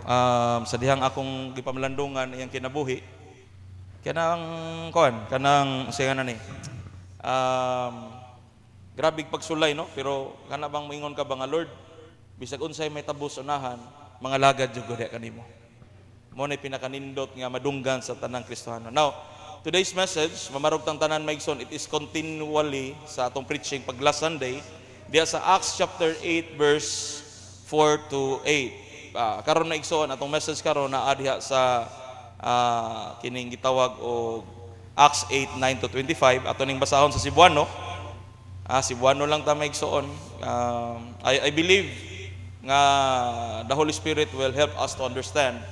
sa dihang akong gipamlandungan iyang kinabuhi kanang kanang siya na ni grabig pagsulay no, pero kana bang moingon ka ba nga Lord bisag unsay may tabos unahan mga lagad jud gud kanimo. Mo ni pinakanindot nga madunggan sa tanang Kristiyano. Now, today's message mamarog tang tanan maigsoon, it is continually sa atong preaching pag last Sunday diya sa Acts chapter 8 verse 4 to 8. Karon na igsoon atong message karon na adya sa kining gitawag og Acts 8:9 to 25 ato ning basahon sa Cebuano. Cebuano lang ta maigsoon. I believe nga the Holy Spirit will help us to understand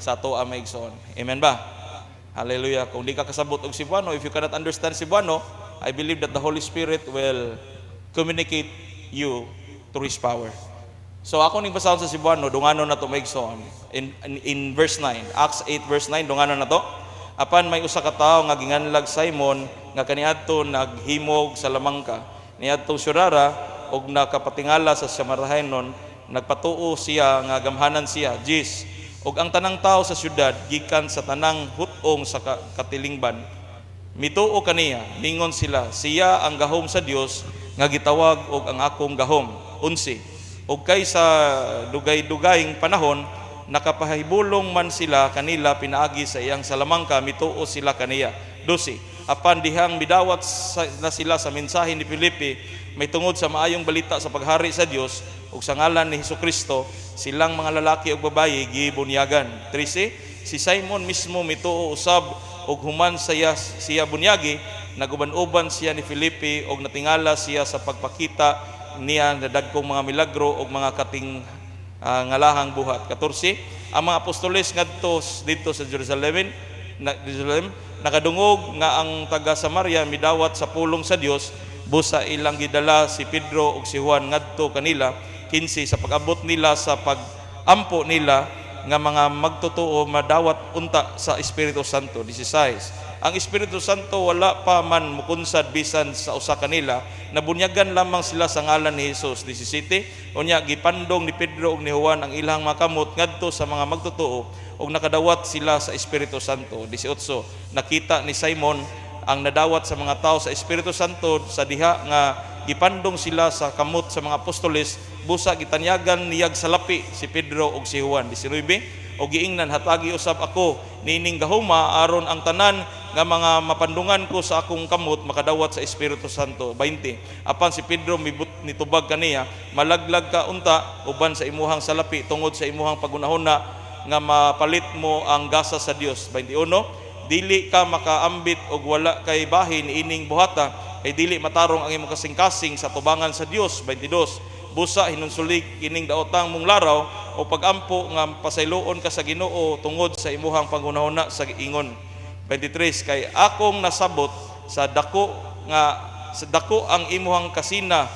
sa ato ang maigsoon. Amen ba? Hallelujah. Kung di ka kasabot og Cebuano, if you cannot understand Cebuano, I believe that the Holy Spirit will communicate you through His power. So ako ning basahon sa Cebuano, dunganon na to maigsoon. In verse 9, Acts 8 verse 9, dunganon na to. Apan may usa ka tawo nga ginganlag Simon nga kaniadto naghimog sa lamangka. Niadtong Surara og nakapatingala sa Samarihanon, nagpatuo siya nga gamhanan siya, Jis. Og ang tanang tao sa syudad gikan sa tanang hutong sa katilingban mituo kaniya, ningon sila, siya ang gahom sa Dios nga gitawag og ang akong gahom. 11. Og kay sa dugay-dugayng panahon nakapahibulong man sila kanila pinaagi sa iyang salamangka, mituo sila kaniya. 12. Apan dihang midawat na sila sa mensahe ni Filipe may tungod sa maayong balita sa paghari sa Dios ug sa ngalan ni Hesukristo, silang mga lalaki ug babayi gibunyagan. 13. Si Simon mismo mituo usab ug human siya bunyagi, naguban-uban siya ni Filipe ug natingala siya sa pagpakita niya na dagkong mga milagro ug mga kating ngalahang buhat. 14. Ang mga apostoles ngadto dito sa Jerusalem nakadungog nga ang taga Samaria midawat sa pulong sa Dios, busa ilang gidala si Pedro ug si Juan ngadto kanila. 15. Sa pag-abot nila sa pag-ampo nila nga mga magtotoo madawat unta sa Espiritu Santo. 16. Ang Espiritu Santo wala pa man mukunsad bisan sa usa kanila, nabunyagan lamang sila sa ngalan ni Jesus. 17. Unya gipandong ni Pedro ug ni Juan ang ilang mga kamot ngadto sa mga magtotoo ug nakadawat sila sa Espiritu Santo. 18. Nakita ni Simon ang nadawat sa mga tao sa Espiritu Santo sa diha nga gipandong sila sa kamot sa mga apostoles, busa gitanyagan niyag sa lapi si Pedro ug si Juan. 19. O giingnan, hatagi usab ako nining gahuma aron ang tanan nga mga mapandungan ko sa akong kamot makadawat sa Espiritu Santo. 20. Apan si Pedro mibut nitubag kaniya, malaglag ka unta uban sa imuhang salapi tungod sa imuhang pagunahona nga mapalit mo ang gasa sa Dios. 21. Dili ka makaambit og wala kay bahin ining buhata, ay dili matarong ang imong kasing-kasing sa tubangan sa Dios. 22. Busa hinunsulig kining daotang mong laraw o pagampo nga pasayloon ka sa Ginoo tungod sa imuhang pangunahuna sa ingon. 23. Kay akong nasabot sa dako ang imuhang kasina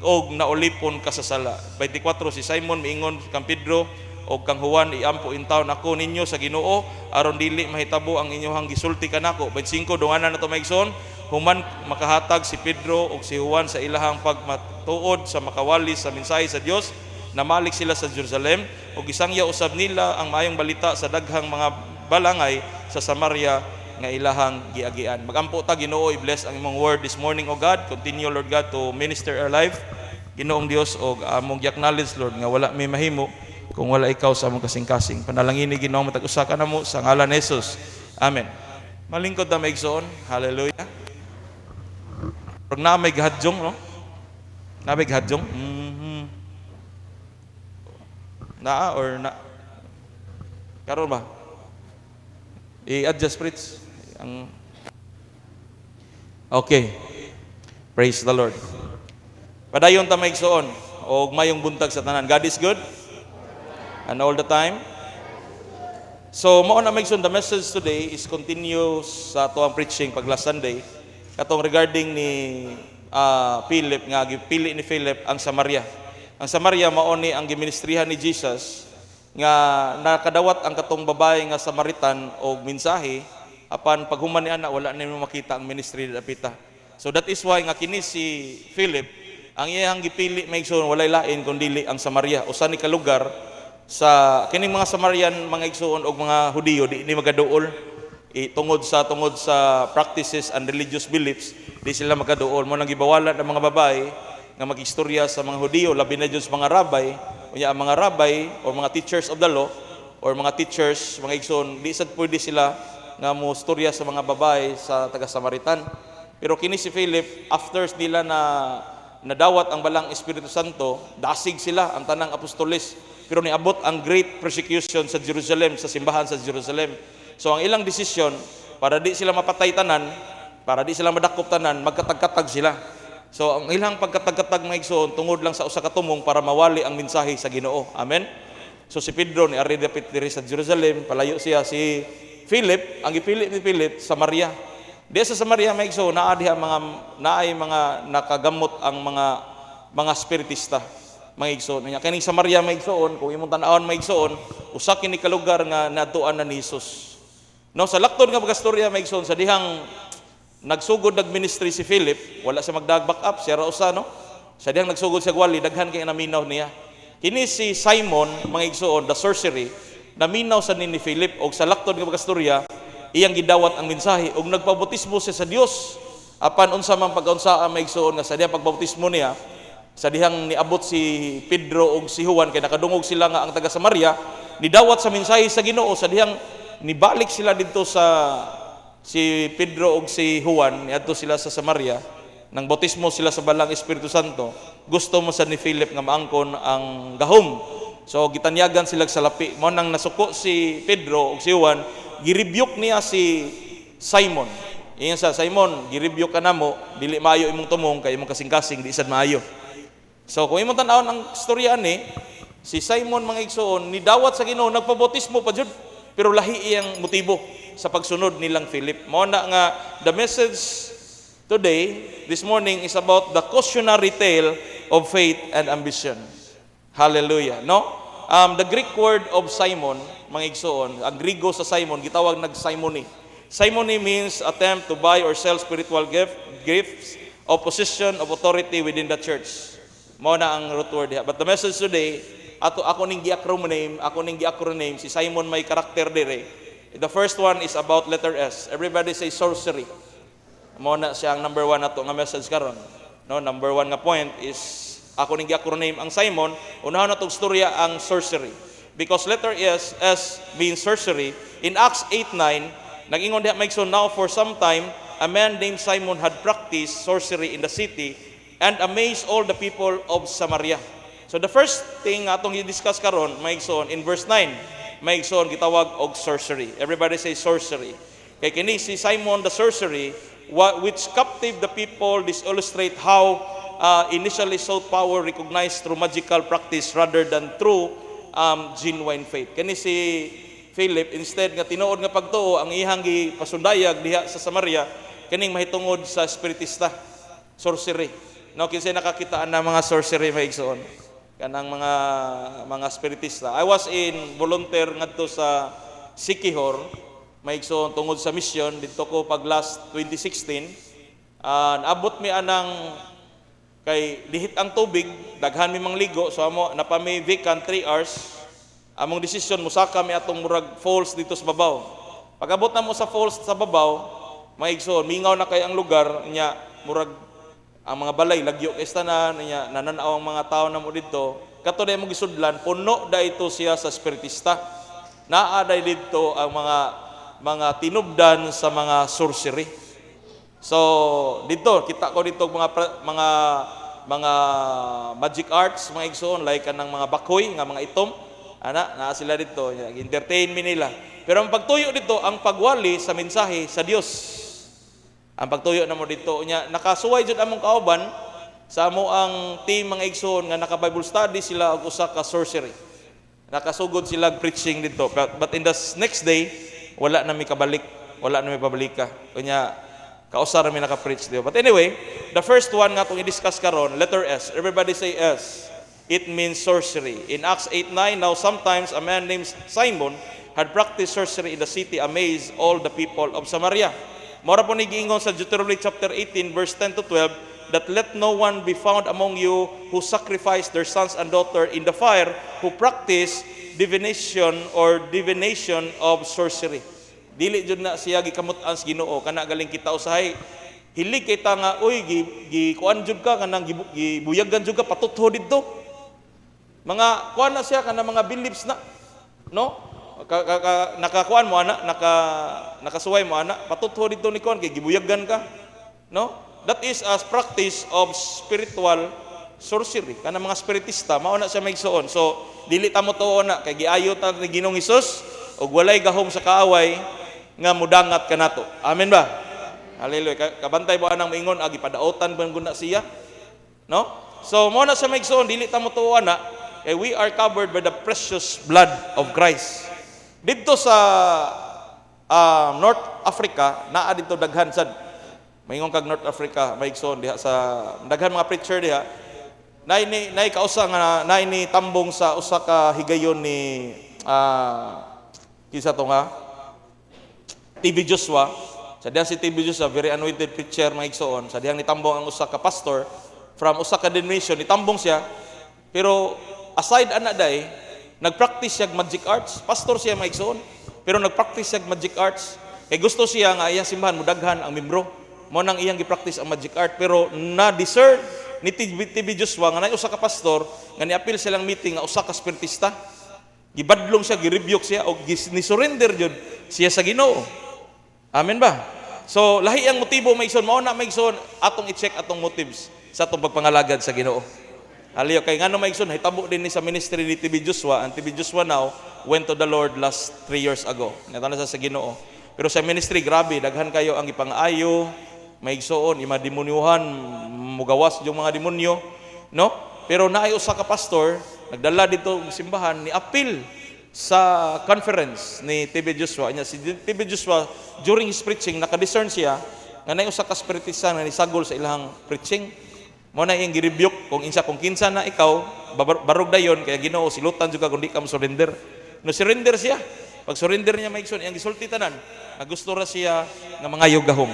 og naulipon ka sa sala. 24. Si Simon miingon kang Pedro og kang Juan, iampo intawon ako ninyo sa Ginoo aron dili mahitabo ang inyong gisulti kanako. 25. Dunganan nato maigsoon, human makahatag si Pedro ug si Juan sa ilahang pagmatuod sa makawali sa mensahe sa Dios, namalik sila sa Jerusalem ug gisangya usab nila ang maayong balita sa daghang mga balangay sa Samaria nga ilahang giagian. Magampo ta Ginoo, i-bless ang imong word this morning, O God. Continue, Lord God, to minister our life. Ginoong Dios, og among gi-acknowledge, Lord, nga wala may mahimo kung wala ikaw sa among kasing-kasing. Panalangin ni Ginoo matag-usa ka namo sa ngalan ni Jesus. Amen. Malingkod ta maigsoon. Hallelujah. Pag na may gahadjong, no? Na may gahadjong? Naa or na? Karon ba? I-adjust Fritz. Okay. Praise the Lord. Padayon ta maigsoon og mayong buntag sa tanan. God is good and all the time. So mao na maigsoon, the message today is continuous sa ato ang preaching pag last Sunday katong regarding ni Philip nga gipili ni Philip ang Samaria. Ang Samaria mao ni ang giministrihan ni Jesus nga nakadawat ang katong babae nga Samaritan og mensahe, apan paghuman ni ana wala na makita ang ministry dapita. So that is why nga kini si Philip ang iyang gipili maigsoon walay lain kundi ang Samaria, usa ni ka lugar sa kining mga Samarian mga igsoon og mga Hudiyo di ni magaduol tungod sa practices and religious beliefs, di sila magaduol mo nang gibawalan ng mga babae nga magistorya sa mga Hudiyo, labi na Diyos mga rabay, unya ang mga rabay o mga teachers of the law or mga teachers, mga igsoon, di sad pwede sila nga mo storya sa mga babae sa taga-Samaritan. Pero kini si Philip, after nila na nadawat ang balang Espiritu Santo, dasig sila ang tanang apostoles. Pero niabot ang great persecution sa Jerusalem, sa simbahan sa Jerusalem. So ang ilang desisyon, para di sila mapatay tanan, para di sila madakop tanan, magkatag-katag sila. So ang ilang pagkatag-katag mga igsoon tungod lang sa usa ka tumong para mawali ang mensahe sa Ginoo. Amen. So si Pedro ni ari dapit diri sa Jerusalem, palayo siya. Si Philip, ang gipili ni Philip, Samaria. Di sa Samaria mga igsoon naay mga nakagamot ang mga spiritista. Mga igsoon niya kaning Samaria mga igsoon, kung imong tan-awon mga igsoon, usa kini ka lugar nga natuan na ni Jesus. No, sa lakton nga pagastorya mga igsoon, sa dihang nagsugod nag-ministry si Philip, wala siya magdag-back up, siya ra usa, no? Sa dihang nagsugod siya gwali, daghan kay naminaw niya. Kini si Simon, mga igsoon, the sorcery, naminaw sa ni Philip, og sa lakton nga pagastorya, iyang gidawat ang mensahe, og nagpabautismo siya sa Dios. Apan unsa man pagkaunsaa mga igsoon nga sa dihang pagbautismo niya, sa dihang niabot si Pedro og si Juan, kay nakadungog sila nga ang taga Samaria, nidawat sa mensahe sa Ginoo, sa dihang nibalik sila dito sa si Pedro og si Juan, niadto sila sa Samaria, nang bautismo sila sa balang Espiritu Santo. Gusto mo sa ni Philip nga maangkon ang gahom. So gitanyagan sila sa lapi. Mo nang nasuko si Pedro og si Juan, girebuke niya si Simon. Iyon sa Simon, girebuke ka namo, dili maayo imong tumong kay imong kasing-kasing di sad maayo. So kung imong tan-awon ang istorya ani, si Simon mga igsoon nidawat sa Ginoo, nagpabautismo pa jud, pero lahi iyang motibo sa pagsunod nilang Philip. Mao na nga the message today, this morning, is about the cautionary tale of faith and ambition. Hallelujah. No? The Greek word of Simon, mga igsoon, ang Grigo sa Simon, gitawag nag-simony. Simony means attempt to buy or sell spiritual gifts of position of authority within the church. Mao na ang root word diha. But the message today, ako ning gi-acronym, si Simon may karakter dire. The first one is about letter S. Everybody say sorcery. Mo na siya ang number 1 nato nga message karon. No, number 1 nga point is ako ning acronym ang Simon. Unahon natong storya ang sorcery. Because letter S means sorcery. In Acts 8:9, nag-ingon diha maigsoon, now for some time a man named Simon had practiced sorcery in the city and amazed all the people of Samaria. So the first thing atong i-discuss karon maigsoon in verse 9. Maigsoon gitawag og sorcery. Everybody say sorcery. Kay kini si Simon the sorcery, which captive the people, this illustrate how initially sought power recognized through magical practice rather than through genuine faith. Kini si Philip, instead nga tinuod nga pagtuo ang iyang gipasundayag diha sa Samaria, kining mahitungod sa spiritista, sorcery. No, kinsay nakakitaan na mga sorcery maigsoon, kanang mga spiritista. I was in volunteer ngadto sa Siquijor, maigsoon tungod sa mission dito ko pag last 2016. Naabot mi anang kay lihit ang tubig, daghan mi mangligo, so amo napami vacant 3 hours. Among desisyon musaka mi atong murag falls dito sa babaw. Pag-abot na mo sa falls sa babaw, maigsoon mingaw na kay ang lugar nya, murag ang mga balay lagyo kay tanan niya, nananaw ang mga tao namo didto. Kato day mo gisudlan, puno da ito siya sa spiritista. Naa day didto ang mga tinubdan sa mga sorcery. So dito kita ko dito mga magic arts, mga igsoon, like kanang mga bakoy nga mga itom. Naa sila dito, entertain mi nila. Pero ang pagtuyo dito, ang pagwali sa mensahe sa Dios. Ang pagtuyo na mo dito nya, nakasuway jud among kauban sa amo ang team mga igsoon nga naka Bible study sila og usa ka sorcery. Nakasugod sila preaching dito. But in the next day, wala na mi kabalik, wala na mi pabalika. Kunya kausar mi naka-preach dito. But anyway, the first one nga tong i-discuss karon, letter S. Everybody say S. It means sorcery. In Acts 8:9, now sometimes a man named Simon had practiced sorcery in the city, amazed all the people of Samaria. Mora po nigiingon sa Deuteronomy chapter 18 verse 10 to 12 that let no one be found among you who sacrifice their sons and daughter in the fire, who practice divination or divination of sorcery. Dili jud na siya gikamut-an sa Ginoo kana galing kita usahay hilig kay ta nga uy kuan jud ka kanang gibuyagan jud ka patutho didto. Mga kuan na siya kana mga beliefs na, no? Nakakuan mo ana, nakasuway mo ana, patutho didto ni kuan kay gibuyagan ka, no? That is as practice of spiritual sorcery. Kana mga spiritista mao na siya maigsuon. So dili ta mo tuon na kay giayo ta ni Ginoong Hesus ug walay gahom sa kaaway nga mudangat kanato. Amen ba? Hallelujah. Kabantay mo anang moingon agi padaotan ban guna siya, no? So mo na sa maigsoon dili ta mo tuon na we are covered by the precious blood of Christ. Dito sa North Africa naa dito daghan sad. Moingon kag North Africa maigsoon diha sa daghan mga preacher diha. Nay kausa nga nay ni tambong sa usa ka higayon ni kisa to nga TV Joshua. Sa diyang si TV Joshua, very anointed preacher, maigsoon. Sa diyang nitambong ang usa ka pastor from usa ka denomination, nitambong siya. Pero aside ana day, nagpractice siya magic arts. Pastor siya maigsoon. Pero nagpractice siya magic arts. Kay gusto siya nga iyang simbahan mudaghan ang membro. Mo nang iyang gipractice ang magic art. Pero na-discern ni TV Joshua nga nay usa ka pastor nga niapil silang meeting nga usa ka spiritista. Gibadlong siya, girebuke siya o ni-surrender jud siya sa Ginoo. Amen ba? So lahi ang motibo maigsoon, mao na maigsoon atong i-check atong motives sa atong pagpangalagad sa Ginoo. Aliyo kay ngano maigsoon hitabo din ni sa ministry ni TV Joshua. Ang TV Joshua now went to the Lord last 3 years ago. Natana sa Ginoo. Pero sa ministry grabe daghan kayo ang ipang-ayo, maigsoon imademonyuhan, mugawas yung mga demonyo, no? Pero naay usa ka pastor nagdala dito simbahan ni apil sa conference ni TV Joshua. Si TV Joshua, during his preaching, nakadiscern siya nga na usa ka spiritista nga nisagol sa ilang preaching. Mo na iyang girebuke kung kinsa na ikaw, barog dayon, kaya Ginoo silutan juga kung di ka mo surrender. No surrender siya. Pag surrender niya maigsoon, iyang gisulti tanan. Nagusto ra siya nga mga yugahom.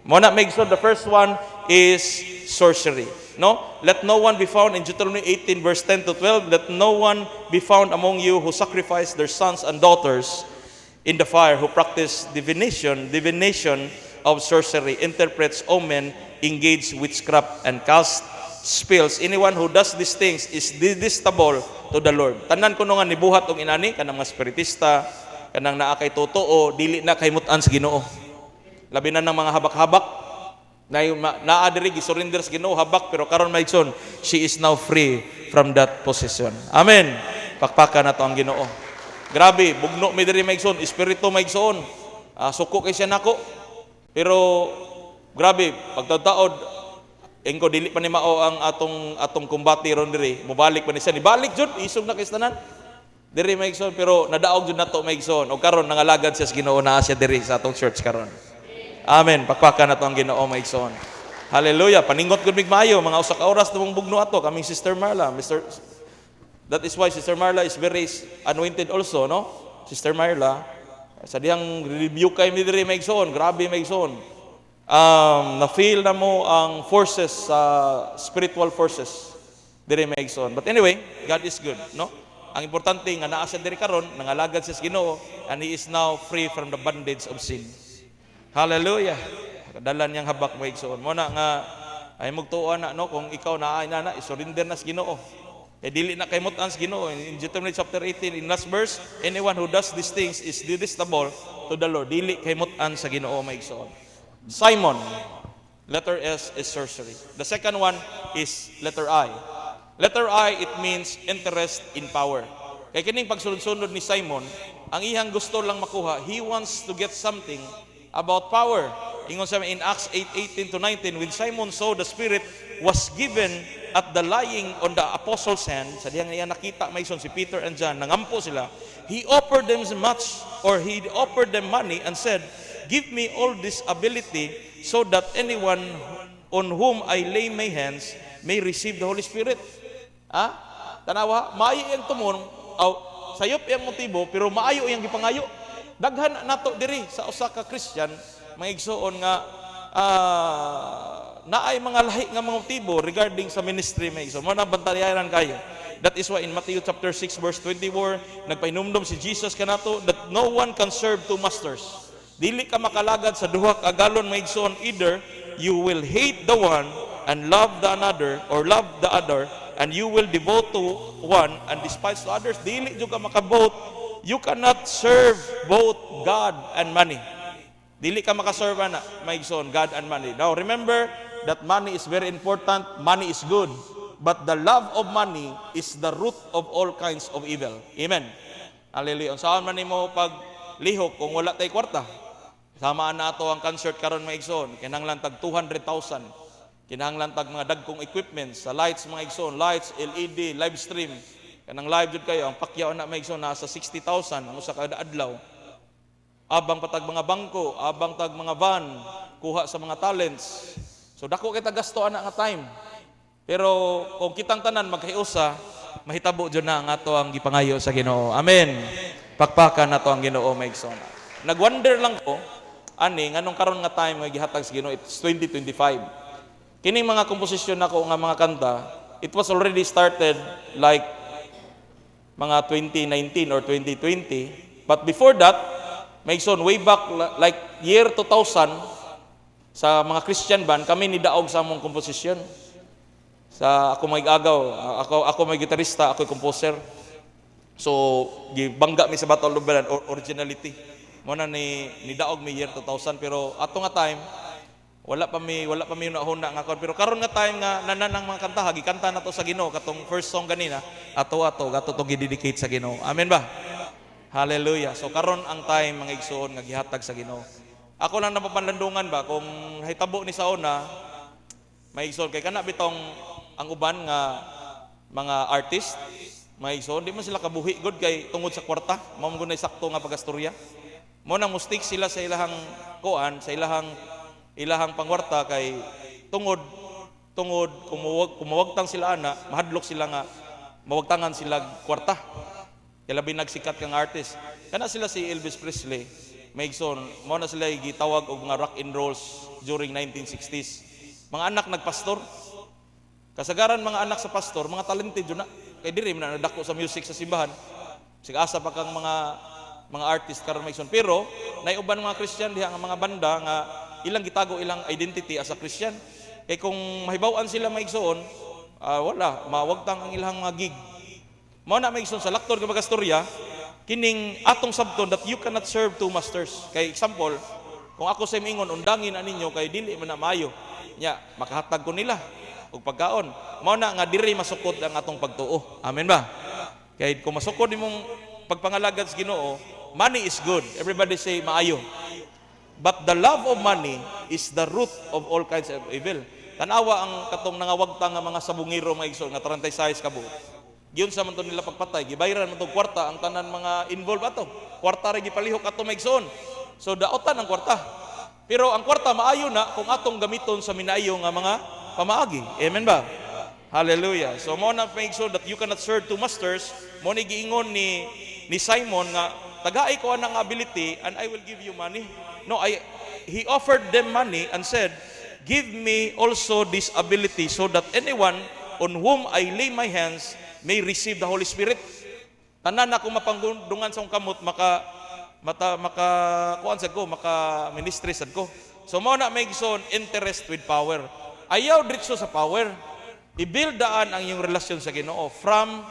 Mo na maigsoon, the first one is sorcery. No? Let no one be found in Deuteronomy 18 verse 10 to 12. Let no one be found among you who sacrifice their sons and daughters in the fire, who practice divination of sorcery, interprets omen, engage witchcraft, and cast spells. Anyone who does these things is detestable to the Lord. Tanan kuno nga nibuhat og inani kanang mga spiritista, kanang naa kay totoo, dili na kay mut-an sa Ginoo. Labi na ng mga habak-habak naa diri gisurrender sa Ginoo habak, pero karon maigsoon she is now free from that possession. Amen. Pakpakan nato ang Ginoo. Grabe, bugno mi diri maigsoon, espiritu maigsoon. Suko kay siya nako. Pero grabe, pagtataod engko dili pa ni mao ang atong kumbati ron diri. Mobalik pa ni siya, nibalik jud isog na kay tanan. Diri maigsoon, pero nadaog jud nato maigsoon. Og karon nangalagad siya sa Ginoo, naa siya diri sa atong church karon. Amen. Pakpakan nato ang Ginoo maigsoon. Hallelujah. Paningot gud mig maayo mga usa ka oras namong bugno ato kaming Sister Marla. That is why Sister Marla is very anointed also, no? Sister Marla sa diyang review kay mi diri maigsoon, grabe maigsoon. Na-feel na mo ang forces, spiritual forces diri maigsoon. But anyway, God is good, no? Ang importante nga naa siya diri karon, nangalagad siya sa Ginoo, and he is now free from the bondage of sin. Hallelujah. Kadalan niyang habak maigsoon. Mo na nga ay magtuon na, no, kung ikaw naa na isurrender na sa Ginoo. Dili na kay mut-an sa Ginoo. In Deuteronomy chapter 18 in last verse, anyone who does these things is detestable to the Lord. Dili kay mut-an sa Ginoo maigsoon. Simon, letter S is sorcery. The second one is letter I. Letter I, it means interest in power. Kaya kining pagsunod-sunod ni Simon, ang iyang gusto lang makuha, he wants to get something about power. Ingon sa in Acts 8:18 to 19, when Simon saw the Spirit was given at the lying on the apostles' hand, sa diyang niya nakita maison si Peter and John, nangampo sila, he offered them money and said, give me all this ability so that anyone on whom I lay my hands may receive the Holy Spirit. Tanawa, maayo iyang tumon, sayop iyang motibo, pero maayo iyang gipangayo. Daghan nato diri sa usa ka Christian, mga igsoon nga naay mga lahi nga mga motibo regarding sa ministry, mga igsoon. Mo na bantayanan kayo. That is why in Matthew chapter 6 verse 24, nagpahinumdom si Jesus kanato that no one can serve two masters. Dili ka makalagad sa duha ka galon maigsoon, either you will hate the one and love the another, or love the other and you will devote to one and despise to others. Dili jud ka makaboth. You cannot serve both God and money. Dili ka makaserve na maigsoon God and money. Now remember that money is very important, money is good, but the love of money is the root of all kinds of evil. Amen. Hallelujah. Saan man nimo pag lihok kung wala tay kwarta? Samaan na ato ang concert karon maigsoon, kinahanglan tag 200,000. Kinahanglan tag mga dagkong equipments, sa lights mga igsoon, lights, LED, live stream. Kanang live jud kayo, ang pakyaw na maigsoon nasa 60,000 ang usa ka adlaw. Abang patag mga bangko, abang tag mga van, kuha sa mga talents. So dako kita gasto ana nga time. Pero kung kitang tanan maghiusa, mahitabo jud na ang ato ang gipangayo sa Ginoo. Amen. Pakpakan nato ang Ginoo maigsoon. Nagwonder lang ko ani nganong karon nga time nga gihatag sa Ginoo, it's 2025. Kining mga komposisyon nako nga mga kanta, it was already started like mga 2019 or 2020. But before that, maigsoon way back like year 2000 sa mga Christian band, kami ni daog sa among komposisyon. Sa ako may agaw, ako may gitarista, ako composer. So gibangga mi sa Battle of Balan originality. Mo na ni daog mi year 2000, pero ato nga time wala pa mi una nga kon, pero karon nga time nga nananang mga kanta gikanta na to sa Ginoo, katong first song ganina ato gato to gidedicate sa Ginoo. Amen ba? Hallelujah. So karon ang time mga igsoon nga gihatag sa Ginoo. Ako lang napapanlandungan ba kung hitabo ni sauna may igsoon kay kana bitong ang uban nga mga artist may igsoon di man sila kabuhi good kay tungod sa kwarta, mao mo gunay sakto nga pagastorya. Mo nang mustik sila sa ilahang kuan, sa ilahang pangwarta kay tungod kumawagtang sila ana, mahadlok sila nga mawagtangan sila kwarta. Kaya labi nagsikat kang artist. Kana sila si Elvis Presley, maigsoon, mo na sila gitawag og mga rock and rolls during 1960s. Mga anak nagpastor. Kasagaran mga anak sa pastor, mga talented yun na. Kay diri man nadako sa music sa simbahan. Sigasa pa kang mga artist karon maigsoon. Pero naiuban mga Christian diha nga mga banda nga ilang gitago ilang identity as a Christian. Kay kung mahibaw-an sila maigsoon, wala mawagtang ang ilang mga gig. Mao na maigsoon sa lakton nga magastorya, kining atong sabton that you cannot serve two masters. Kay example, kung ako sa ingon undangin ani ninyo kay dili man na maayo, nya makahatag ko nila og pagkaon. Mao na nga diri masukod ang atong pagtuo. Amen ba? Kay kung masukod nimong pagpangalagad sa Ginoo, money is good. Everybody say maayo. But the love of money is the root of all kinds of evil. Tanawa ang katong nangawagtang nga mga sabungiro mga igsoon nga 36 kabuok. Giyon sa man to nila pagpatay, gibayaran man tong kwarta ang tanan mga involved ato. Kwarta ra gipalihok ato maigsoon. So daotan ang kwarta. Pero ang kwarta maayo na kung atong gamiton sa minaayo nga mga pamaagi. Amen ba? Hallelujah. So mo na maigsoon that you cannot serve two masters. Mo ni giingon ni Simon nga tagaay ko ang ability and I will give you money. No, he offered them money and said, "Give me also this ability so that anyone on whom I lay my hands may receive the Holy Spirit." Tanan ako mapangdungan sa kamot maka kuan sad ko, maka ministry sad ko. So mao na may gison interest with power. Ayaw diretso sa power. I-build daan ang iyong relasyon sa Ginoo from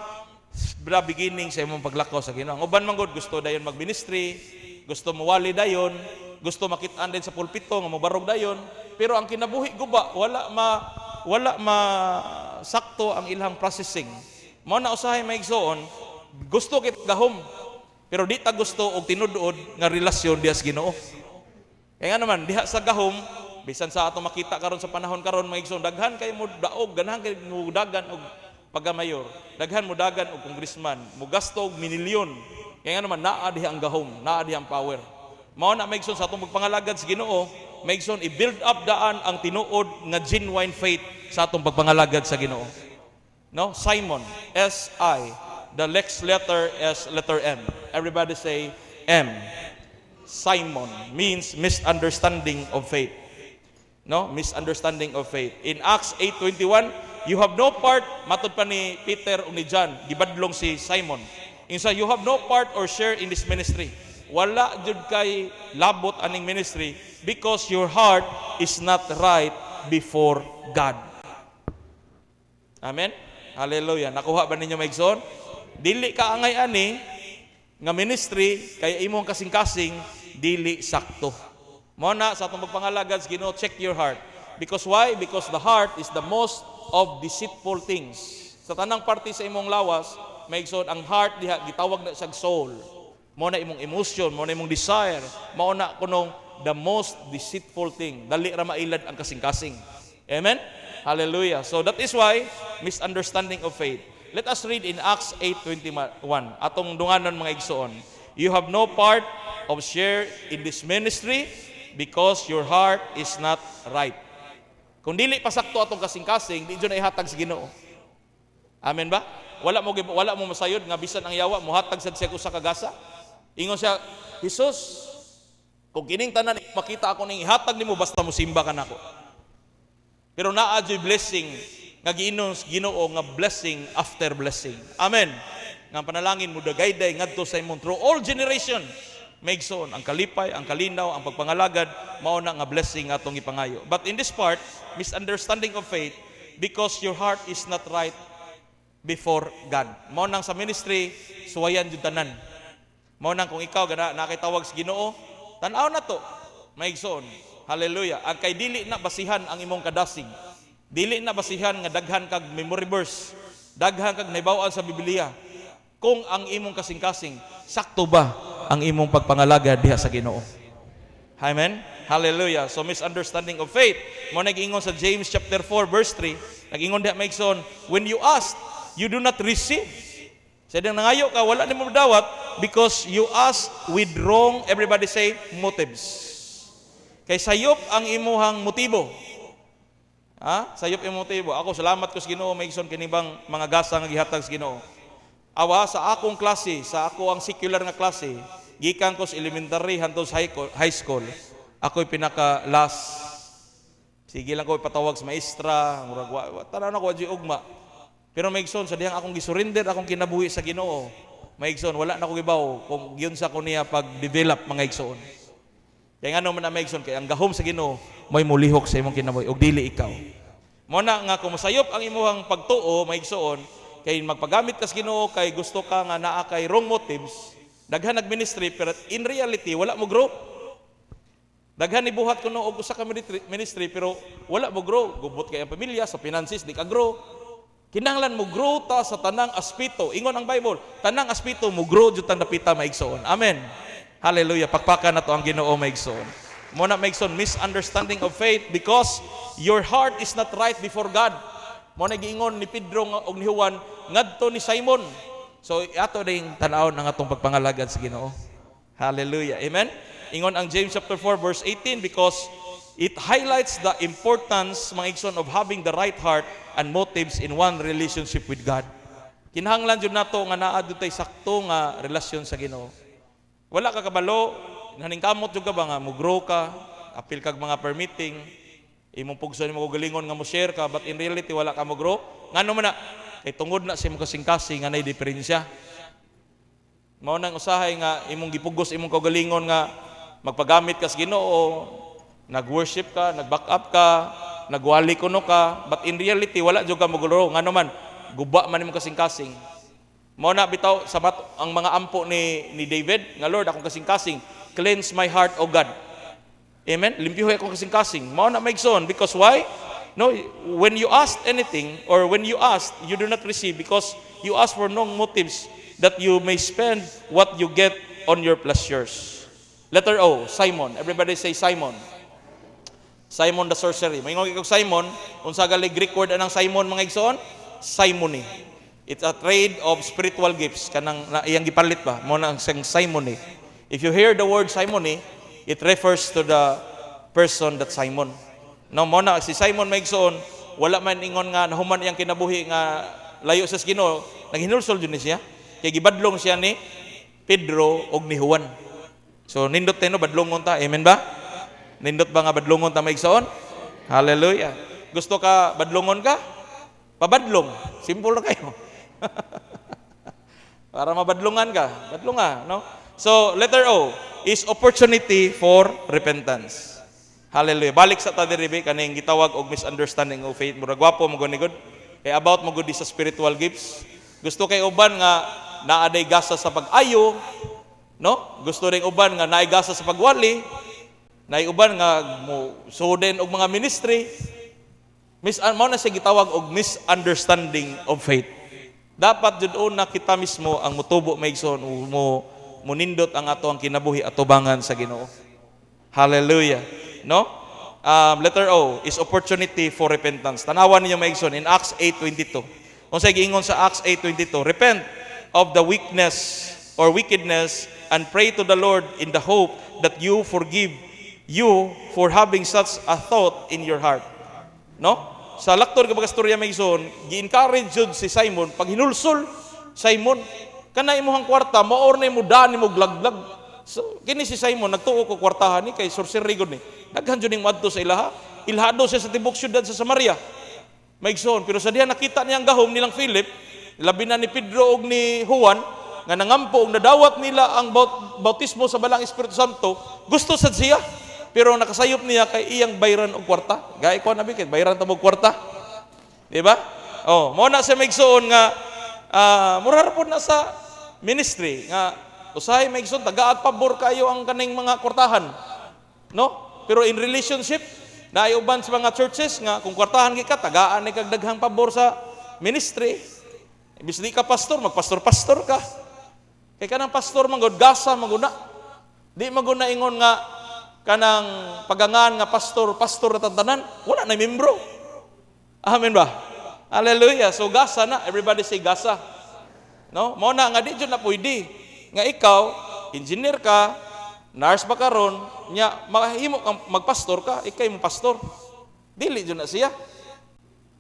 the beginning sa imong paglakaw sa Ginoo. Ang uban man gud gusto dayon mag-ministry, gusto mawali dayon, gusto makitaan din sa pulpito nga mabarog dayon, pero ang kinabuhi guba wala ma sakto ang ilang processing. Mao na usahay maigsoon, gusto kit gahom, pero di ta gusto og tinuod nga relasyon diha sa Ginoo. Kaya nga naman diha sa gahom, bisan sa ato makita karon sa panahon karon maigsoon, daghan kay mo daog, ganahan kay mo dagan og pagamayor, daghan mo dagan og congressman, mo gasto og minilyon. Kaya nga naman naa diha ang gahom, naa diha ang power. Mao na maigsoon sa atong pagpangalagad sa Ginoo, maigsoon i-build up daan ang tinuod nga genuine faith sa atong pagpangalagad sa Ginoo. No, Simon, S-I, the next letter is letter M. Everybody say M. Simon means misunderstanding of faith. No, misunderstanding of faith. In Acts 8:21, you have no part, matod pa ni Peter o ni John, gibadlong si Simon. Insa, you have no part or share in this ministry. Wala jud kay labot aning ministry because your heart is not right before God. Amen? Hallelujah. Nakuha ba ninyo maigsoon? Dili ka angay ani nga ministry kay imong kasing-kasing dili sakto. Mo na sa atong pagpangalagad sa Ginoo, check your heart. Because why? Because the heart is the most of deceitful things. Sa tanang parte sa imong lawas, maigsoon ang heart diha gitawag na siyang soul. Mo na imong emotion, mo na imong desire, mao na kunong the most deceitful thing. Dali ra mailad ang kasing-kasing. Amen? Hallelujah. So that is why misunderstanding of faith. Let us read in Acts 8:21. Atong dunganon mga igsoon. You have no part of share in this ministry because your heart is not right. Kung dili pa sakto atong kasing-kasing, di jud na ihatag sa Ginoo. Amen ba? Wala mo masayod nga bisan ang yawa mohatag sad siya usa ka gasa. Ingon siya, Jesus, kung kining tanan makita ako ning ihatag nimo basta mo simba ka nako. Pero naa joy blessing nga giinom Ginoo nga blessing after blessing. Amen. Nga panalangin mo dagayday ngadto sa imong through all generation. Maigsoon ang kalipay, ang kalinaw, ang pagpangalagad mao na nga blessing atong ipangayo. But in this part, misunderstanding of faith because your heart is not right before God. Mao nang sa ministry suwayan jud tanan. Mao nang kung ikaw gana nakitawag sa Ginoo, tan-aw na to. Maigsoon. Hallelujah. Ang kay dili na basihan ang imong kadasig. Dili na basihan nga daghan kag memory verse, daghan kag nahibaw-an sa Biblia. Kung ang imong kasing-kasing sakto ba ang imong pagpangalagad diha sa Ginoo. Amen. Hallelujah. So misunderstanding of faith. Mo nag-ingon sa James chapter 4 verse 3, nag-ingon diha maigsoon, when you ask, you do not receive. Sa ding nangayo ka wala nimo dawat because you ask with wrong, everybody say, motives. Kay sayop ang imuhang motibo. Sayop ang motibo. Ako salamat ko sa Ginoo maigsoon kinibang mga gasa nga gihatag sa Ginoo. Awa sa akong klase, sa ako ang secular nga klase, gikan ko sa elementary hangtod sa high school. Ako'y pinaka last. Sige lang ko ipatawag sa maestra, murag tanan ako di ugma. Pero maigsoon sa dihang akong gisurrender akong kinabuhi sa Ginoo. Maigsoon wala na ko gibaw kung giyon sa ko niya pag-develop mga igsoon. Kaya nga naman na maigsoon kay ang gahom sa Ginoo may mulihok sa imong kinabuhi ug dili ikaw. Mo na nga kung masayop ang imong pagtuo maigsoon kay magpagamit ka sa Ginoo kay gusto ka nga naa kay wrong motives, daghan nag-ministry pero in reality wala mo grow. Daghan ni buhat kuno og usa ka ministry pero wala mo grow. Gubot kay ang pamilya sa finances di ka grow. Kinahanglan mo grow ta sa tanang aspeto. Ingon ang Bible, tanang aspeto mo grow jud tang napita maigsoon. Amen. Hallelujah. Pakpakan nato ang Ginoo maigsoon. Mo na maigsoon misunderstanding of faith because your heart is not right before God. Mo na giingon ni Pedro og ni Juan ngadto ni Simon. So ato ding tan-aw ang atong pagpangalagad sa Ginoo. Hallelujah. Amen. Ingon ang James chapter 4 verse 18 because it highlights the importance mga igsoon of having the right heart and motives in one relationship with God. Kinahanglan jud nato nga naa tay sakto nga relasyon sa Ginoo. Wala ka kabalo, naningkamot jud ka ba nga mo grow ka, apil kag mga permitting, imong pugson mo galingon nga mo share ka but in reality wala ka mo grow. Ngano man na kay tungod na sa imong kasing-kasing nga nay diferensya. Mao nang usahay nga imong gipugos imong kaugalingon nga magpagamit ka sa Ginoo, nag-worship ka, nag-back up ka, nagwali kuno ka, but in reality wala jud ka mo grow. Ngano man guba man imong kasing-kasing. Mao na bitaw sabat ang mga ampo ni David nga Lord akong kasing-kasing, cleanse my heart O God. Amen. Limpyuhay akong kasing-kasing. Mao na maigsoon because why? No, when you ask anything or when you ask, you do not receive because you ask for no motives that you may spend what you get on your pleasures. Letter O, Simon. Everybody say Simon. Simon the sorcery. Mayingon kay Simon, unsa gali Greek word anang Simon mga igsoon? Simony. It's a trade of spiritual gifts kanang iyang gipalit ba? Mo nang Simony. If you hear the word Simony, it refers to the person that Simon. No, mo na si Simon maigsoon, wala man ingon nga nahuman iyang kinabuhi nga layo sa Ginoo, naghinulsol jud ni siya. Kay gibadlong siya ni Pedro og ni Juan. So nindot teno badlongon ta. Amen ba? Nindot ba nga badlongon ta maigsoon? Hallelujah. Gusto ka badlongon ka? Pabadlong. Simple na kayo. Para mabadlungan ka. Badlunga, no? So, letter O is opportunity for repentance. Hallelujah. Balik sa tadiribe, kaning gitawag og misunderstanding of faith. Murag gwapo, magunigod. Kay about magudi sa spiritual gifts. Gusto kay uban nga naaday gasa sa pag-ayo, no? Gusto ring uban nga naay gasa sa pagwali, naay uban nga mo suden og mga ministry. Mao na siya gitawag og misunderstanding of faith. Dapat jud na kita mismo ang mutubo maigsoon mo munindot ang ato ang kinabuhi atubangan sa Ginoo. Hallelujah. No? Letter O is opportunity for repentance. Tanawan niyo maigsoon in Acts 8:22. Unsay giingon sa Acts 8:22, repent of the weakness or wickedness and pray to the Lord in the hope that you forgive you for having such a thought in your heart. No? Sa laktor ka bagastorya maigsoon, gi-encourage jud si Simon pag hinulsol Simon kana imong kwarta maor na imo daan imo glaglag. So kini si Simon nagtuo ko kwartahan ni kay sorcery gud ni. Daghan jud ning madto sa ilaha. Ilhado siya sa tibok syudad sa Samaria. Maigsoon pero sa diha nakita niya ang gahom nilang Philip, labi na ni Pedro ug ni Juan nga nangampo ug nadawat nila ang bautismo sa balang Espiritu Santo. Gusto sad siya. Pero nakasayop niya kay iyang bayran og kwarta. Gay ko nabi kay bayran ta mo kwarta. Di ba? Oh, mo na sa maigsoon nga mura pod na sa ministry nga usahay maigsoon tagaad pabor kayo ang kaning mga kwartahan. No? Pero in relationship naay uban sa mga churches nga kung kwartahan gi ka tagaan ni kag daghang pabor sa ministry. Ibis di ka pastor, magpastor-pastor ka. Kay kanang pastor manggod gasa maguna. Di maguna ingon nga kanang pagangan nga pastor na tantanan, wala na membro. Amen ba? Hallelujah. So gasa na, everybody say gasa. No? Mao na nga di jud na pwede. Nga ikaw, engineer ka, nurse ba karon, nya mahimo kang magpastor ka, ikay mo pastor. Dili jud na siya.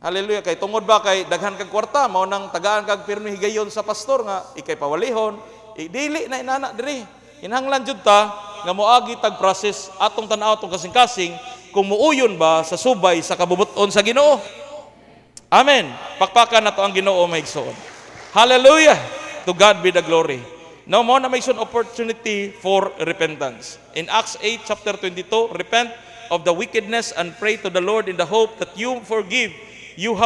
Hallelujah. Kay tungod ba kay daghan kag kwarta, mao nang tagaan kag pirmi higayon sa pastor nga ikay pawalihon, dili na inana diri. Inhanglan jud ta nga moagi tag process atong tan-aw atong kasing-kasing kung muuyon ba sa subay sa kabubot-on sa Ginoo. Amen. Pakpakan nato ang Ginoo maigsoon. Hallelujah. To God be the glory. Now mo na maigsoon opportunity for repentance. In Acts 8 chapter 22, repent of the wickedness and pray to the Lord in the hope that you forgive you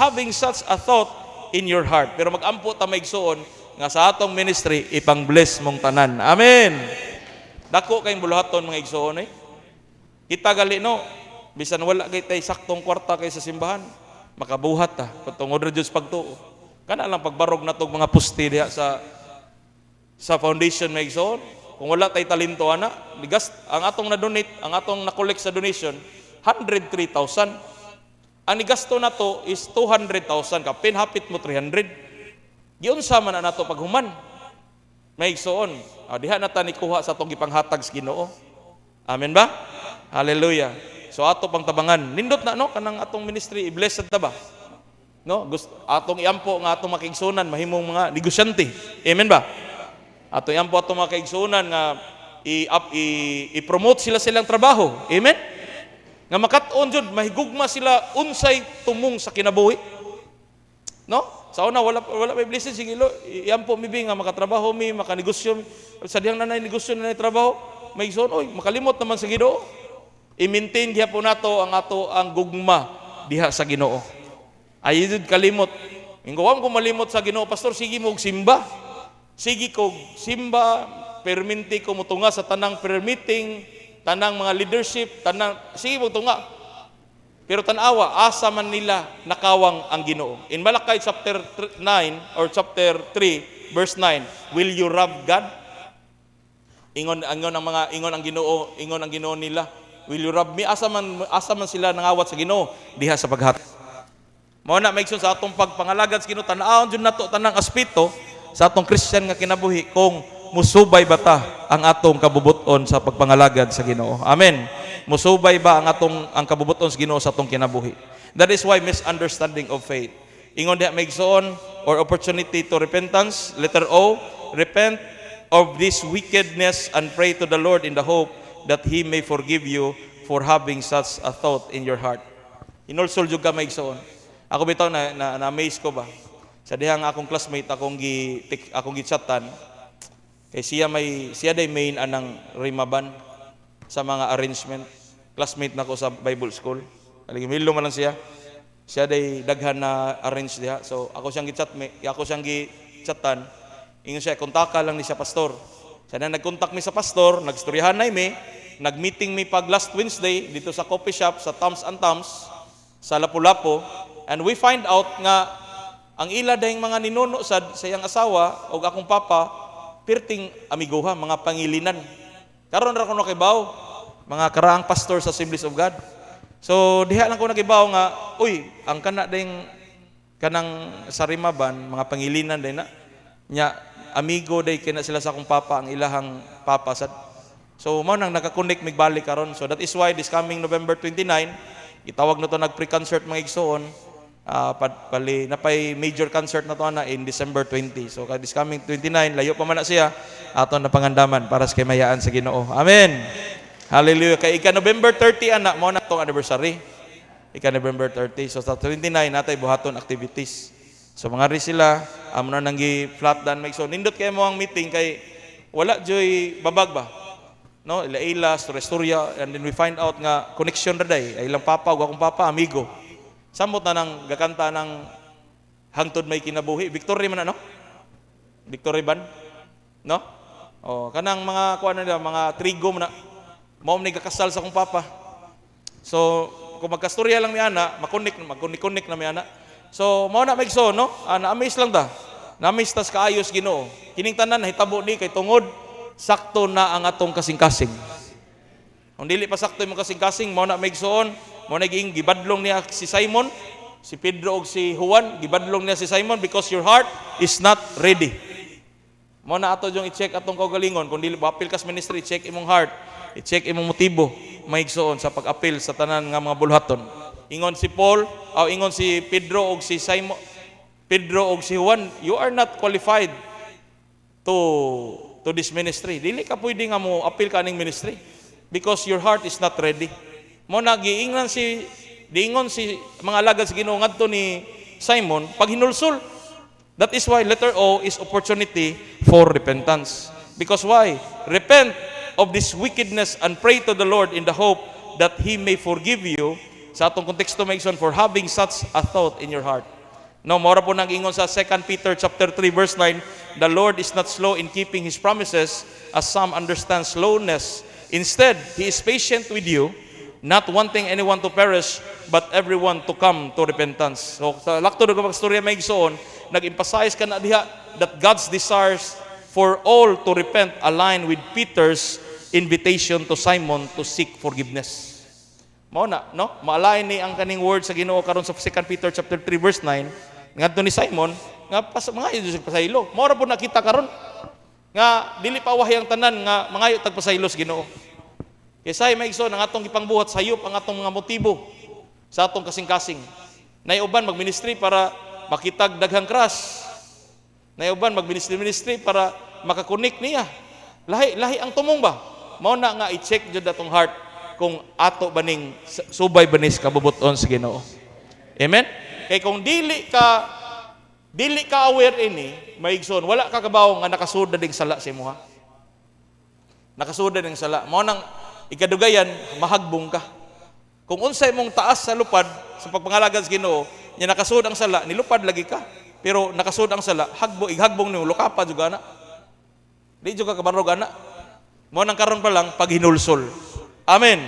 having such a thought in your heart. Pero magampo ta maigsoon nga sa atong ministry ipang-bless mong tanan. Amen. Dako kayong buluhaton mga igsoon eh. Kita gali no, bisan wala kay tay saktong kwarta kay sa simbahan, makabuhat ta patungod ra jud sa pagtuo. Kana lang pagbarog natog mga pusti diha sa foundation mga igsoon. Kung wala tay talento ana, ligas ang atong na-donate, ang atong na-collect sa donation 103,000. Ang igasto nato is 200,000 ka pinhapit mo 300. Giunsa man na nato paghuman. May igsoon. Diha na ta ni kuha sa atong gipanghatag sa Ginoo. Amen ba? Hallelujah. So ato pang tabangan. Nindot na no kanang atong ministry i-blessed ta ba? No, gusto atong iampo nga atong makigsunan mahimong mga negosyante. Amen ba? Ato iampo atong makigsunan nga i-promote sila silang trabaho. Amen? Nga makat-on jud mahigugma sila unsay tumong sa kinabuhi. No? Sa una, wala may blessing, sige lo, iampo mi nga makatrabaho mi, makanegosyo mi. Sa diyang nanay negosyo, nanay trabaho, may igsoon, oy, makalimot naman sa Ginoo. I-maintain diha po nato ang gugma diha sa Ginoo. Ayun kalimot. Ingawam ko malimot sa Ginoo, pastor, sige mo simba. Sige ko simba, perminti ko mutunga sa tanang permitting, tanang mga leadership, sige mo tunga. Pero tanawa, asa man nila nakawang ang Ginoo. In Malakay chapter 9 or chapter 3 verse 9, will you rob God? Ingon ang Ginoo nila. Will you rob me? Asa man sila nangawat sa Ginoo diha sa paghat. Mao na maigsoon sa atong pagpangalagad sa Ginoo, tan-awon jud nato tanang aspeto sa atong Christian nga kinabuhi kung musubay ba ta ang atong kabubuton sa pagpangalagad sa Ginoo. Amen. Musubay ba ang kabubuton sa Ginoo sa atong kinabuhi? That is why misunderstanding of faith. Ingon diha maigsoon or opportunity to repentance. Letter O, repent of this wickedness and pray to the Lord in the hope that He may forgive you for having such a thought in your heart. Inulsol jud ka maigsoon. Ako bitaw na amaze ko ba. Sa dihang akong classmate akong gichatan kay siya day main anang rimaban sa mga arrangement. Classmate nako sa Bible school. Aligi milo man lang siya. Siya day daghan na arrange diha. So ako siyang gichatan. Ingon siya kontaka lang ni siya pastor. Sa na nagkontak mi sa pastor, nagstoryahan nay mi, nagmeeting mi pag last Wednesday dito sa coffee shop sa Tams and Tams sa Lapu-Lapu, and we find out nga ang ila dayong mga ninuno sa iyang asawa o akong papa pirting amigoha, mga pangilinan. Karon ra ko nakibaw, mga karaang pastor sa Assemblies of God. So diha lang ko nakibaw nga, uy, ang kanang sarimaban, mga pangilinan day na nya amigo day kina sila sa akong papa, ang ilahang papa sad. So mao nang naka-connect migbalik karon. So that is why this coming November 29, itawag na to nag-pre-concert mga igsoon. Napay major concert na to na in December 20. So this coming 29, layo pa man na siya, aton na pangandaman para sa kamayaan sa Ginoo. Amen. Hallelujah. Kay ika November 30 ana mo na tong anniversary. Ika November 30. So sa 29 natay buhaton activities. So mga ri sila amo na nang gi-flat down so nindot kay mo ang meeting kay wala joy babag ba. No, ila storya and then we find out nga connection ra day ay ilang papa ug akong papa amigo. Samot na nang gakanta ng hangtod may kinabuhi. Victory man na, no? Victory band? No? O, kanang mga kuan nila, mga trigo man na. Mao ni gakasal sa akong papa. So, kung magkastorya lang mi ana, makunik na mi ana. So, mao na maigso, no? Na-amaze lang ta. Na-amaze tas kaayos Ginoo. Kining tanan nahitabo ni kay tungod sakto na ang atong kasing-kasing. Kung dili pa sakto imong kasing-kasing, mao na maigsoon. Mo naging gibadlong niya si Simon, si Pedro ug si Juan, gibadlong niya si Simon because your heart is not ready. Mo na ato yung i-check atong kaugalingon kung dili apil kas ministry, i-check imong heart, i-check imong motibo, maigsoon sa pag-apil sa tanan nga mga bulhaton. Ingon si Paul, ingon si Pedro ug si Simon, Pedro ug si Juan, you are not qualified to this ministry. Dili ka pwede nga mo apil kaning ministry because your heart is not ready. Mo nagiingnan diingon si mga alagad sa Ginoo ngadto ni Simon pag hinulsol. That is why letter O is opportunity for repentance. Because why? Repent of this wickedness and pray to the Lord in the hope that He may forgive you. Sa atong konteksto maigsoon for having such a thought in your heart. No, mora po nang ingon sa 2 Peter chapter 3 verse 9, the Lord is not slow in keeping His promises as some understand slowness. Instead, He is patient with you, not wanting anyone to perish, but everyone to come to repentance. So, sa lakto ng pagstorya may igsoon, nag-emphasize ka na diha that God's desires for all to repent align with Peter's invitation to Simon to seek forgiveness. Mao na, no? Maalain ni ang kaning word sa Ginoo karon sa 2 Peter chapter 3 verse 9, ngadto ni Simon, nga mga Diyos pasaylo. Mao ra po nakita karon nga dili pa wahay ang tanan nga mangayo tagpasaylo sa Ginoo. Kaysa may igsoon ang atong gipangbuhat sayop ang atong mga motibo sa atong kasing-kasing. Naiuban mag-ministry para makitag daghang crush. Naiuban mag-ministry para makakunik niya. Lahi ang tumong ba? Mao na nga i-check jud atong heart kung ato baning subay banis kabubuton sa Ginoo. Amen. Kay kung dili ka aware ini, may igsoon wala ka kabaw nga nakasud ding sala sa imong ha. Nakasud ding sala. Mao nang ikadugayan, mahagbong ka. Kung unsay mong taas sa lupad, sa pagpangalagad sa Ginoo, nya nakasud ang sala, nilupad lagi ka. Pero nakasud ang sala, ighagbong nimo, lukapa juga na. Di juga kabarog ana. Mo nang karon pa lang, paghinulsol. Amen.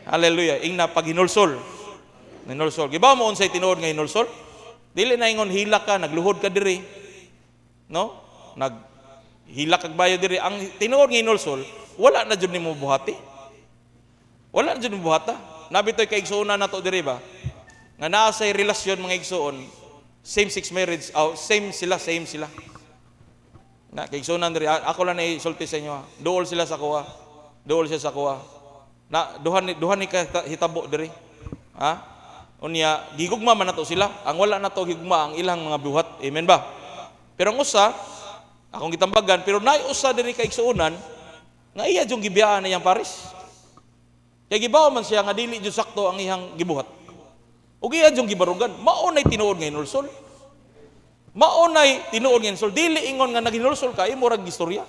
Hallelujah. Ingna paghinulsol. Hinulsol. Gibaw mo unsay tinuod nga hinulsol? Dili na ingon hila ka, nagluhod ka diri. No? Naghila kag bayo diri. Ang tinuod nga hinulsol, wala na jud nimo buhati. Wala na dyan buhata. Nabitoy kay igsuon na to diri ba? Nga naa say relasyon mga igsuon, same-sex marriage, same sila. Na kay igsuon diri, ako lang na isulti sa inyo. Duol sila sa kuha. Duol siya sa kuha. Na duhan ni hitabo diri. Ha? Unya gigugma man nato sila. Ang wala nato gigugma ang ilang mga buhat. Amen ba? Pero ang usa, akong gitambagan, pero naay usa diri kay igsuonan nga iya jung gibiyaan na yang Paris. Kaya gibaw man siya nga dili jud sakto ang ihang gibuhat. Ug iya jung gibarugan, maunay tinuod nga hinulsol. Maunay tinuod nga hinulsol. Dili ingon nga naghinulsol ka, imo rag gistorya.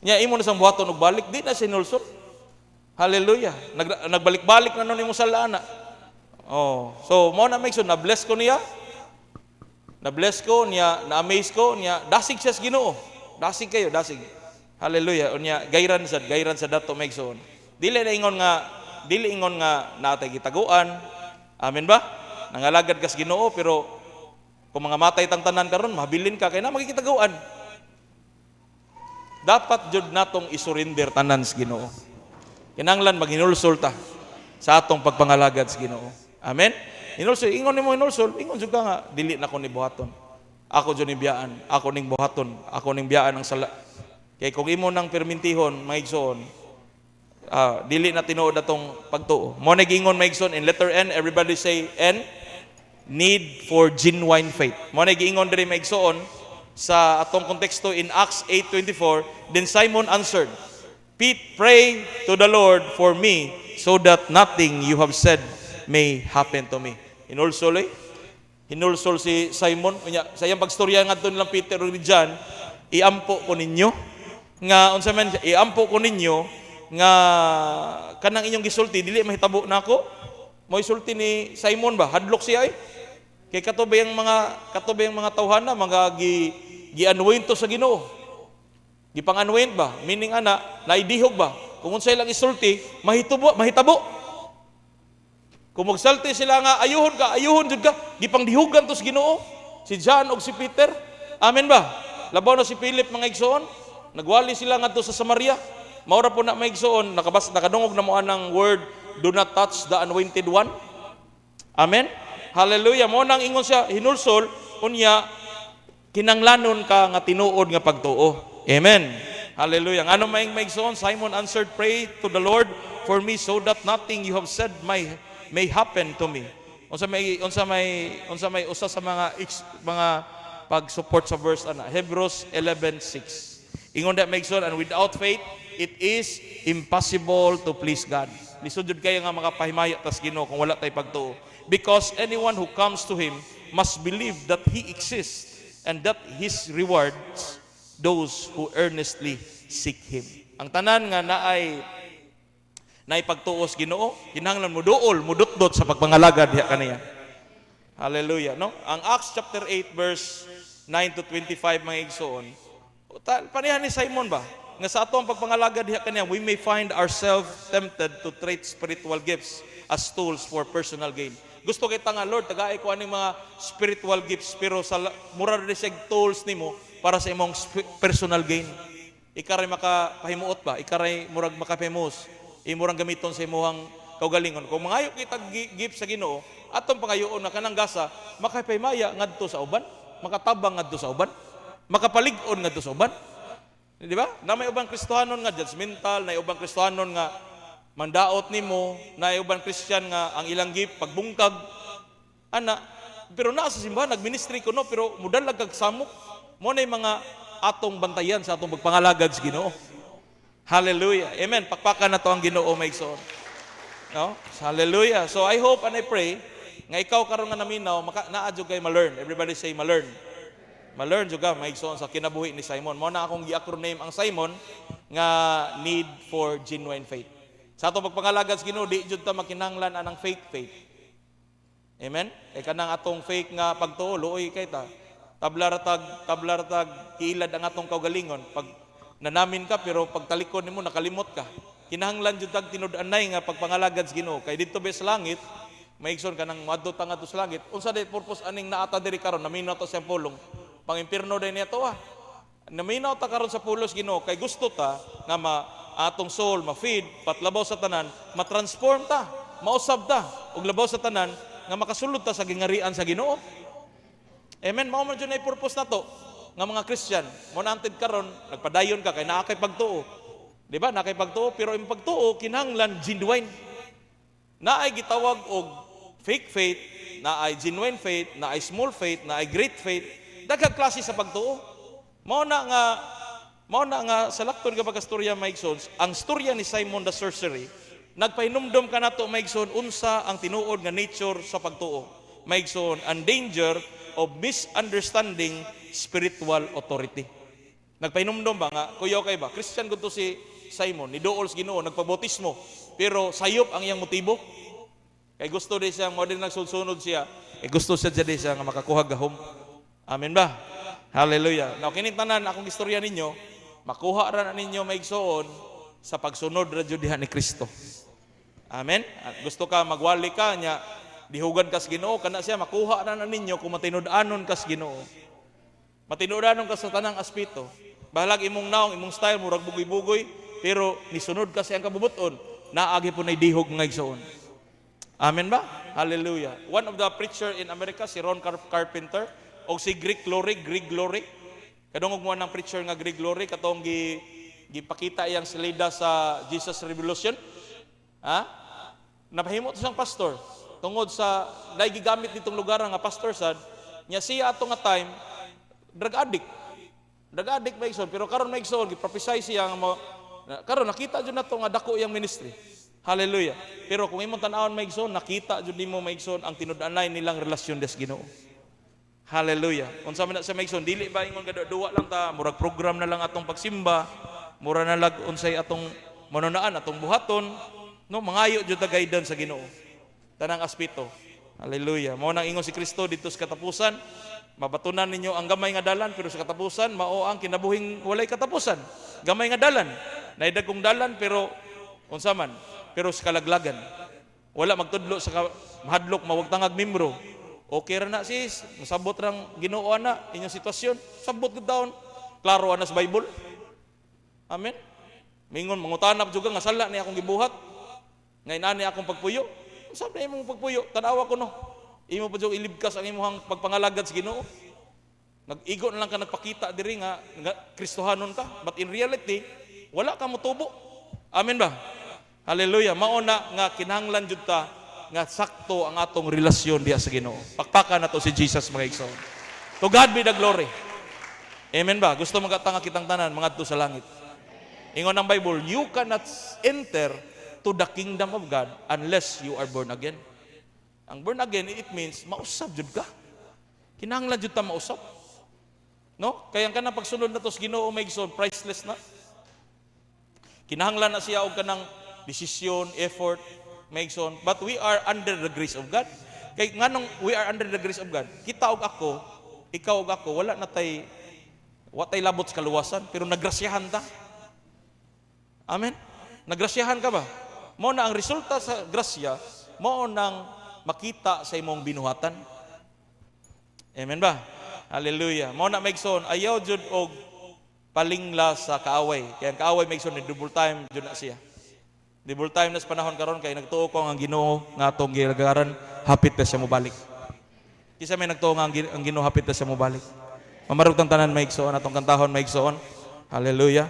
Nya imo na sang buhaton og balik, di na siya hinulsol. Hallelujah. Nagbalik-balik na nun imo sa lana. Oh, so mo na make sure na bless ko niya. Na bless ko niya, na amaze ko niya. Dasig siya sa Ginoo. Dasig kayo, dasig. Hallelujah. Unya gayran sa dato make sure. Dili ingon nga natay gitaguan. Amen ba? Nangalagad ka sa Ginoo pero kung mga matay tang tanan karon, mahabilin ka kay na magkikitaguan. Dapat jud natong isurrender tanan sa Ginoo. Kinahanglan maghinulsol ta sa atong pagpangalagad sa Ginoo. Amen. Hinulsol, ingon nimo hinulsol, ingon jud ka nga dili na ko ni buhaton. Ako jud ni biyaan, ako ning buhaton, ako ning biyaan ang sala. Kay kung imo nang permintihon, maigsoon, dili na tinuod atong pagtuo. Mo nagingon maigsoon in letter N, everybody say N, need for genuine faith. Mo nagingon diri maigsoon sa atong konteksto in Acts 8:24, then Simon answered, Pete, pray to the Lord for me so that nothing you have said may happen to me. Hinulsol si Simon. Sa iyang pagstorya nga doon lang Peter ug John, iampo ko ninyo nga unsa man iampo ko ninyo nga kanang inyong gisulti dili mahitabo nako. Mo isulti ni Simon ba? Hadlok siya ay. Kay katubay ang mga tawhana mga gi-anoint to sa Ginoo. Gipang-anoint ba? Meaning ana, naidihog ba? Kung unsay lang isulti, mahitabo. Kung magsalti sila nga ayuhon jud ka, gipangdihugan to sa Ginoo. Si John ug si Peter. Amen ba? Labaw na si Philip mga igsoon, nagwali sila ngadto sa Samaria. Maura po na maigsoon, nakadungog na mo anang word, do not touch the anointed one. Amen. Hallelujah. Mo nang ingon siya hinulsol unya kinanglanon ka nga tinuod nga pagtuo. Amen. Hallelujah. Ano maigsoon, Simon answered, pray to the Lord for me so that nothing you have said may happen to me. Unsa may usa sa mga pag-support sa verse ana, Hebrews 11:6. Ingon that maigsoon, and without faith it is impossible to please God. Lisod jud kayo nga makapahimaya tas Ginoo kung wala tay pagtuo. Because anyone who comes to him must believe that he exists and that his rewards those who earnestly seek him. Ang tanan nga naay pagtuo sa Ginoo, kinahanglan mo duol, mudutdot sa pagpangalagad diha kaniya. Hallelujah, no? Ang Acts chapter 8 verse 9 to 25 mga igsoon. Panihan ni Simon ba? Nga sa atong pagpangalagad diha kaniya, we may find ourselves tempted to trade spiritual gifts as tools for personal gain. Gusto kita nga, Lord, tagaay ko aning mga spiritual gifts, pero sa mura rin siya tools nimo para sa imong personal gain. Ikaray makapahimuot ba? Ikaray murag makapemos. Imurang gamiton sa imong kaugalingon. Kung mangayo kita gift sa Ginoo, atong pangayoon na kanang gasa, makapahimaya ngadto sa uban, makatabang ngadto sa uban, makapalig-on ngadto sa uban. Di ba? Na may ubang Kristohanon nga judgmental, na ubang Kristohanon nga mandaot nimo, na ubang Christian nga ang ilang gift pagbungkag ana, pero naa sa simbahan nagministry ko no, pero mudalag kag samok. Mo na mga atong bantayan sa atong pagpangalagad sa Ginoo. Hallelujah. Amen. Pakpakan na to ang Ginoo maigsoon. No? Hallelujah. So I hope and I pray nga ikaw karon nga naminaw naadyo kay ma-learn. Everybody say ma-learn. Ma-learn juga maigsoon sa kinabuhi ni Simon. Mo na akong gi-acronym ang Simon nga need for genuine faith. Sa atong pagpangalagad sa Ginoo, di jud ta makinahanglan anang fake faith. Amen. Kay kanang atong fake nga pagtuo, luoy kay ta. Tablaratag kiilad ang atong kaugalingon. Pag nanamin ka pero pag talikod nimo nakalimot ka. Kinahanglan jud tag tinud-anay nga pagpangalagad sa Ginoo. Kay didto sa langit, maigsoon kanang moadto ta ngadto sa langit. Unsa day purpose aning naata diri karon? Naminaw to sa pulong. Pang-impierno day niya to Naminaw ta karon sa pulos Ginoo kay gusto ta nga atong soul ma-feed, patlabaw sa tanan, ma-transform ta, mausab ta, ug labaw sa tanan nga makasulod ta sa gingarian sa Ginoo. Amen. Mao man jud nay purpose nato nga mga Christian. Mo naanted karon nagpadayon ka kay naa kay pagtuo. Di ba? Naa kay pagtuo pero imong pagtuo kinahanglan genuine. Naay gitawag og fake faith, naay genuine faith, naay small faith, naay great faith. Daghang klase sa pagtuo. Mao na nga sa lakton nga pagkastorya maigsoon, ang storya ni Simon the Sorcery Nagpahinumdom ka nato maigsoon unsa ang tinuod nga nature sa pagtuo. Maigsoon ang danger of misunderstanding spiritual authority. Nagpahinumdom ba nga kuya okay ba? Christian gud to si Simon, ni Dool sa Ginoo, nagpabautismo, pero sayop ang iyang motibo. Kay gusto di siya mo din nagsunod siya. Gusto siya jadi siya nga makakuha gahom. Amen ba? Hallelujah. Now kining tanan akong istorya ninyo, makuha ra na ninyo maigsoon sa pagsunod ra jud diha ni Kristo. Amen. At gusto ka magwali ka nya dihugan kas Ginoo kana siya makuha ra na ninyo kung matinud-anon kas Ginoo. Matinud-anon ka sa tanang aspeto. Bahalag imong naong, imong style murag bugoy-bugoy, pero nisunod ka siyang kabubuton, naagi po na dihog nga igsoon. Amen ba? Hallelujah. One of the preacher in America, si Ron Carpenter, o si Greg Glory. Kadungog mo ng preacher nga Greg Glory, katong gipakita iyang salida sa Jesus Revolution. Ha? Napahimot siyang pastor. Tungod sa, dahil gigamit nitong lugar nga pastor sad, niya siya ato nga time, drug addict maigsoon, pero karon maigsoon giprophesy siya nga karon nakita jud nato nga dako iyang ministry. Hallelujah. Pero kung imong tan-awon maigsoon, nakita jud nimo maigsoon ang tinud-anay nilang relasyon des Ginoo. Hallelujah. Unsa man na sa maigsoon, dili ba ingon duwa lang ta murag program na lang atong pagsimba, mura na lag unsay atong manunaan, atong buhaton, no, mangayo jud ta guidance sa Ginoo. Tanang aspeto. Hallelujah. Mao nang ingon si Kristo dito sa katapusan, mabatunan ninyo ang gamay nga dalan, pero sa katapusan mao ang kinabuhing walay katapusan. Gamay nga dalan, naidagkong dalan pero unsa man, pero sa kalaglagan. Wala magtudlo sa mahadlok mawagtangag membro. Okay ra na sis, masabot rang Ginoo na inyong sitwasyon. Sabot gud daon. Klaro ana sa Bible. Amen. Mingon mangutanap jud nga sala ni akong gibuhat. Ngay ani akong pagpuyo. Sabi na imong pagpuyo, tanawa ko no. Imo pa jud ilibkas ang imong pagpangalagad sa Ginoo. Nag-igo na lang ka nagpakita diri nga Kristohanon ka, but in reality wala ka motubo. Amen ba? Hallelujah. Mao na nga kinahanglan jud ta nga sakto ang atong relasyon diha sa Ginoo. Pakpakan nato si Jesus mga igsoon. To God be the glory. Amen ba? Gusto magatanga kitang tanan mangadto sa langit. Ingon ang Bible, you cannot enter to the kingdom of God unless you are born again. Ang born again, it means mausab jud ka. Kinahanglan jud ta mausab. No? Kaya ang kanang pagsunod nato sa Ginoo maigsoon, priceless na. Kinahanglan na siya og kanang desisyon, effort, maigsoon. But we are under the grace of God. Kay nganong we are under the grace of God, kita og ako, ikaw og ako, wala na tay labot sa kaluwasan, pero nagrasyahan ta. Amen? Nagrasyahan ka ba? Mao na ang resulta sa grasya, mao nang makita sa imong binuhatan. Amen ba? Hallelujah. Mao na maigsoon, ayaw jud og palingla sa kaaway. Kaya ang kaaway maigsoon ni double time jud na siya. Double time na sa panahon karon kay nagtuo ko ang Ginoo nga atong gilagaran, hapit na siya mobalik. Kisa may nagtuo nga ang Ginoo hapit na siya mobalik. Mamarog tang tanan maigsoon atong kantahon maigsoon. Hallelujah.